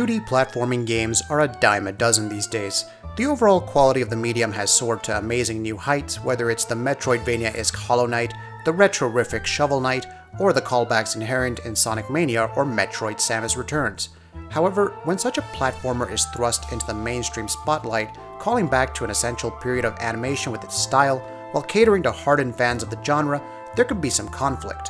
2D platforming games are a dime a dozen these days. The overall quality of the medium has soared to amazing new heights, whether it's the Metroidvania-esque Hollow Knight, the retro-rific Shovel Knight, or the callbacks inherent in Sonic Mania or Metroid Samus Returns. However, when such a platformer is thrust into the mainstream spotlight, calling back to an essential period of animation with its style, while catering to hardened fans of the genre, there could be some conflict.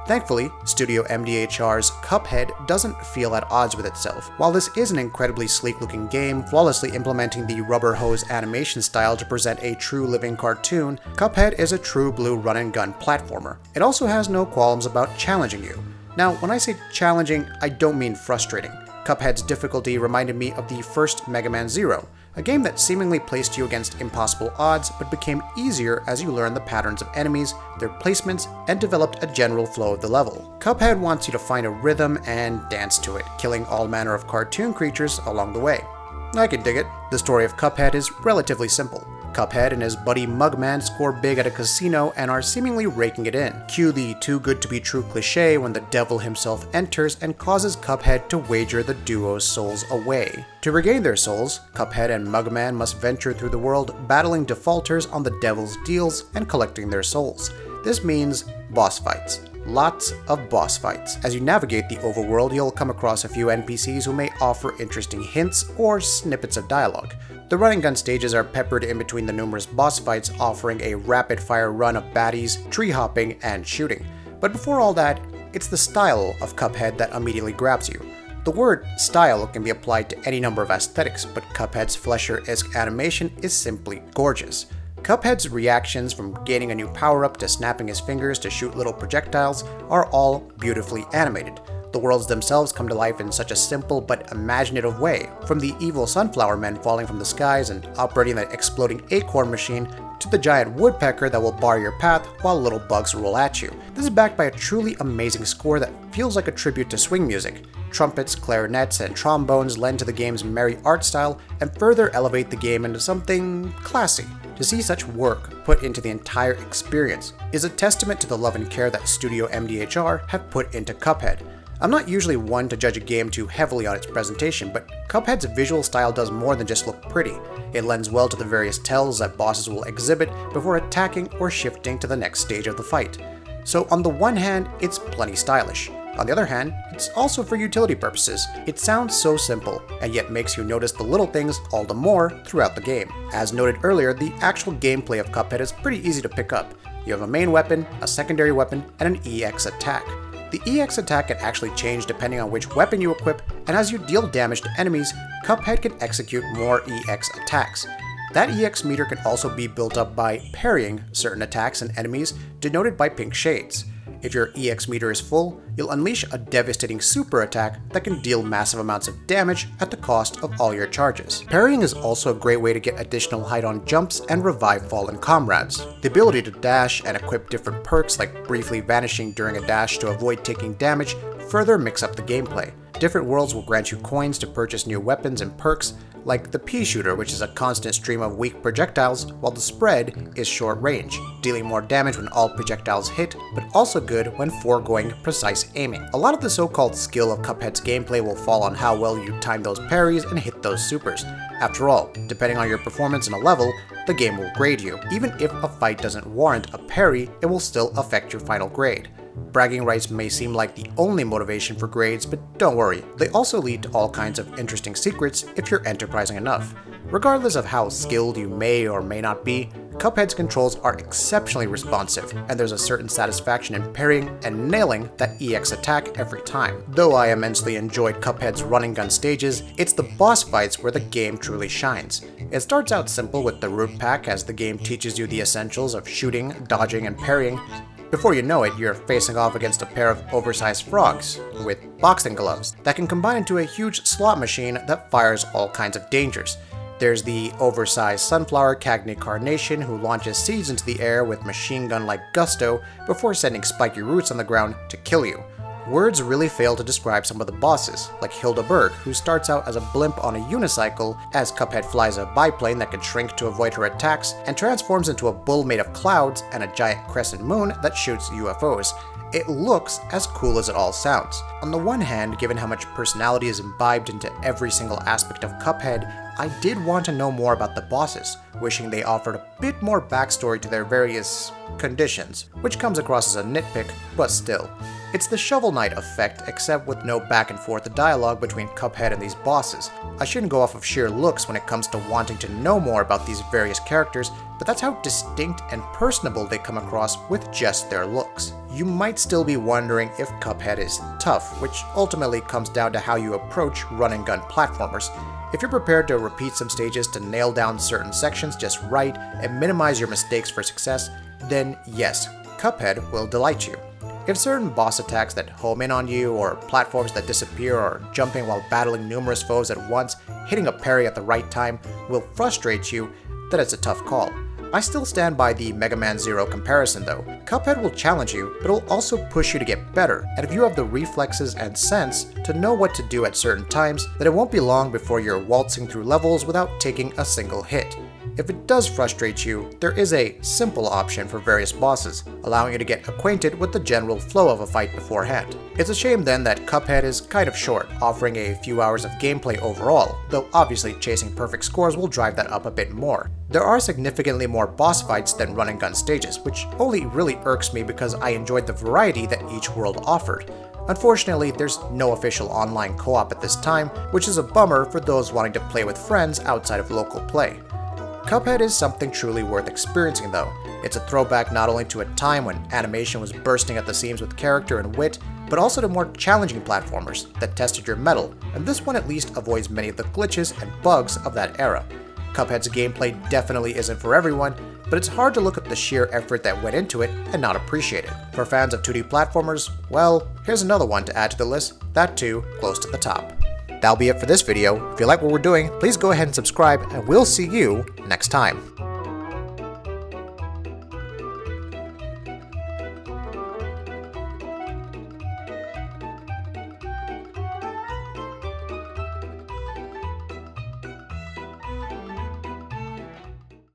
Thankfully, Studio MDHR's Cuphead doesn't feel at odds with itself. While this is an incredibly sleek-looking game, flawlessly implementing the rubber hose animation style to present a true living cartoon, Cuphead is a true blue run-and-gun platformer. It also has no qualms about challenging you. Now, when I say challenging, I don't mean frustrating. Cuphead's difficulty reminded me of the first Mega Man Zero, a game that seemingly placed you against impossible odds but became easier as you learned the patterns of enemies, their placements, and developed a general flow of the level. Cuphead wants you to find a rhythm and dance to it, killing all manner of cartoon creatures along the way. I can dig it. The story of Cuphead is relatively simple. Cuphead and his buddy Mugman score big at a casino and are seemingly raking it in. Cue the too good to be true cliche when the devil himself enters and causes Cuphead to wager the duo's souls away. To regain their souls, Cuphead and Mugman must venture through the world battling defaulters on the devil's deals and collecting their souls. This means boss fights. Lots of boss fights. As you navigate the overworld, you'll come across a few NPCs who may offer interesting hints or snippets of dialogue. The run-and-gun stages are peppered in between the numerous boss fights, offering a rapid-fire run of baddies, tree hopping, and shooting. But before all that, it's the style of Cuphead that immediately grabs you. The word style can be applied to any number of aesthetics, but Cuphead's Flesher-esque animation is simply gorgeous. Cuphead's reactions, from gaining a new power-up to snapping his fingers to shoot little projectiles, are all beautifully animated. The worlds themselves come to life in such a simple but imaginative way, from the evil sunflower men falling from the skies and operating the exploding acorn machine, to the giant woodpecker that will bar your path while little bugs roll at you. This is backed by a truly amazing score that feels like a tribute to swing music. Trumpets, clarinets, and trombones lend to the game's merry art style and further elevate the game into something classy. To see such work put into the entire experience is a testament to the love and care that Studio MDHR have put into Cuphead. I'm not usually one to judge a game too heavily on its presentation, but Cuphead's visual style does more than just look pretty. It lends well to the various tells that bosses will exhibit before attacking or shifting to the next stage of the fight. So on the one hand, it's plenty stylish. On the other hand, it's also for utility purposes. It sounds so simple, and yet makes you notice the little things all the more throughout the game. As noted earlier, the actual gameplay of Cuphead is pretty easy to pick up. You have a main weapon, a secondary weapon, and an EX attack. The EX attack can actually change depending on which weapon you equip, and as you deal damage to enemies, Cuphead can execute more EX attacks. That EX meter can also be built up by parrying certain attacks and enemies, denoted by pink shades. If your EX meter is full, you'll unleash a devastating super attack that can deal massive amounts of damage at the cost of all your charges. Parrying is also a great way to get additional height on jumps and revive fallen comrades. The ability to dash and equip different perks like briefly vanishing during a dash to avoid taking damage further mix up the gameplay. Different worlds will grant you coins to purchase new weapons and perks, like the pea shooter, which is a constant stream of weak projectiles, while the spread is short range, dealing more damage when all projectiles hit, but also good when foregoing precise aiming. A lot of the so-called skill of Cuphead's gameplay will fall on how well you time those parries and hit those supers. After all, depending on your performance in a level, the game will grade you. Even if a fight doesn't warrant a parry, it will still affect your final grade. Bragging rights may seem like the only motivation for grades, but don't worry, they also lead to all kinds of interesting secrets if you're enterprising enough. Regardless of how skilled you may or may not be, Cuphead's controls are exceptionally responsive, and there's a certain satisfaction in parrying and nailing that EX attack every time. Though I immensely enjoyed Cuphead's run-and-gun stages, it's the boss fights where the game truly shines. It starts out simple with the root pack as the game teaches you the essentials of shooting, dodging, and parrying. Before you know it, you're facing off against a pair of oversized frogs with boxing gloves that can combine into a huge slot machine that fires all kinds of dangers. There's the oversized sunflower Cagney Carnation who launches seeds into the air with machine gun-like gusto before sending spiky roots on the ground to kill you. Words really fail to describe some of the bosses, like Hilda Berg, who starts out as a blimp on a unicycle as Cuphead flies a biplane that can shrink to avoid her attacks and transforms into a bull made of clouds and a giant crescent moon that shoots UFOs. It looks as cool as it all sounds. On the one hand, given how much personality is imbibed into every single aspect of Cuphead, I did want to know more about the bosses, wishing they offered a bit more backstory to their various conditions, which comes across as a nitpick, but still. It's the Shovel Knight effect, except with no back and forth dialogue between Cuphead and these bosses. I shouldn't go off of sheer looks when it comes to wanting to know more about these various characters, but that's how distinct and personable they come across with just their looks. You might still be wondering if Cuphead is tough, which ultimately comes down to how you approach run-and-gun platformers. If you're prepared to repeat some stages to nail down certain sections just right and minimize your mistakes for success, then yes, Cuphead will delight you. If certain boss attacks that home in on you, or platforms that disappear, or jumping while battling numerous foes at once, hitting a parry at the right time will frustrate you, then it's a tough call. I still stand by the Mega Man Zero comparison though. Cuphead will challenge you, but it'll also push you to get better, and if you have the reflexes and sense to know what to do at certain times, then it won't be long before you're waltzing through levels without taking a single hit. If it does frustrate you, there is a simple option for various bosses, allowing you to get acquainted with the general flow of a fight beforehand. It's a shame then that Cuphead is kind of short, offering a few hours of gameplay overall, though obviously chasing perfect scores will drive that up a bit more. There are significantly more boss fights than run-and-gun stages, which only really irks me because I enjoyed the variety that each world offered. Unfortunately, there's no official online co-op at this time, which is a bummer for those wanting to play with friends outside of local play. Cuphead is something truly worth experiencing though. It's a throwback not only to a time when animation was bursting at the seams with character and wit, but also to more challenging platformers that tested your mettle, and this one at least avoids many of the glitches and bugs of that era. Cuphead's gameplay definitely isn't for everyone, but it's hard to look at the sheer effort that went into it and not appreciate it. For fans of 2D platformers, well, here's another one to add to the list, that too close to the top. That'll be it for this video. If you like what we're doing, please go ahead and subscribe, and we'll see you next time.